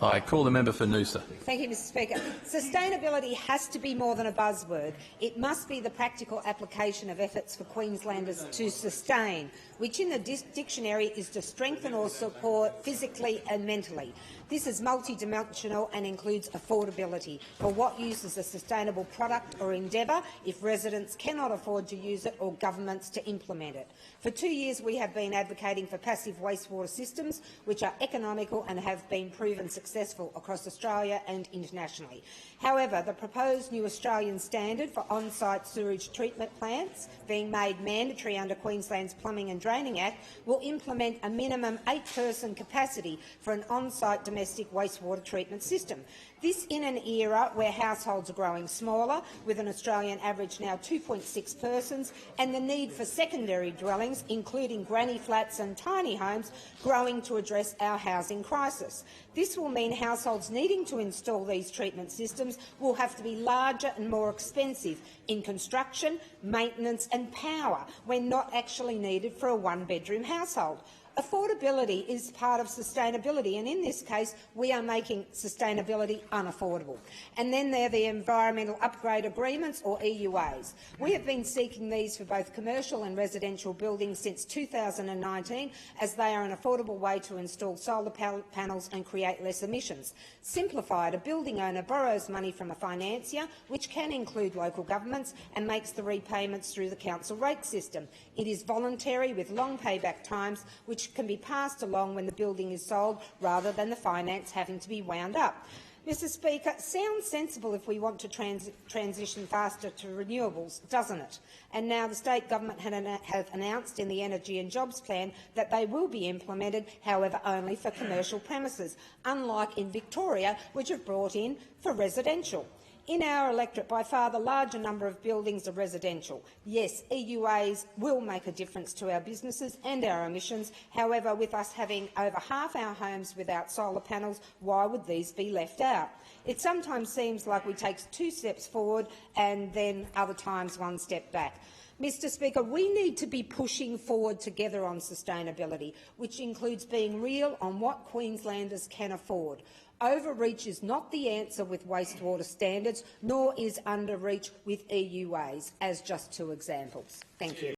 I call the member for Noosa. Thank you, Mr Speaker. Sustainability has to be more than a buzzword. It must be the practical application of efforts for Queenslanders to sustain, which in the dictionary is to strengthen or support physically and mentally. This is multidimensional and includes affordability for what uses a sustainable product or endeavour if residents cannot afford to use it or governments to implement it. For 2 years we have been advocating for passive wastewater systems which are economical and have been proven successful across Australia and internationally. However, the proposed new Australian standard for on-site sewage treatment plants being made mandatory under Queensland's Plumbing and Draining Act will implement a minimum 8-person capacity for an on-site domestic wastewater treatment system. This in an era where households are growing smaller, with an Australian average now 2.6 persons, and the need for secondary dwellings, including granny flats and tiny homes, growing to address our housing crisis. This will mean households needing to install these treatment systems will have to be larger and more expensive in construction, maintenance and power, when not actually needed for a one-bedroom household. Affordability is part of sustainability, and in this case we are making sustainability unaffordable. And then there are the environmental upgrade agreements, or EUAs. We have been seeking these for both commercial and residential buildings since 2019, as they are an affordable way to install solar panels and create less emissions. Simplified, a building owner borrows money from a financier, which can include local governments, and makes the repayments through the council rate system. It is voluntary with long payback times, which can be passed along when the building is sold, rather than the finance having to be wound up. Mr Speaker, sounds sensible if we want to transition faster to renewables, doesn't it? And now the state government have announced in the Energy and Jobs Plan that they will be implemented, however only for commercial premises, unlike in Victoria, which have brought in for residential. In our electorate, by far the larger number of buildings are residential. Yes, EUAs will make a difference to our businesses and our emissions. However, with us having over half our homes without solar panels, why would these be left out? It sometimes seems like we take 2 steps forward and then other times 1 step back. Mr Speaker, we need to be pushing forward together on sustainability, which includes being real on what Queenslanders can afford. Overreach is not the answer with wastewater standards, nor is underreach with EUAs, as just 2 examples. Thank you.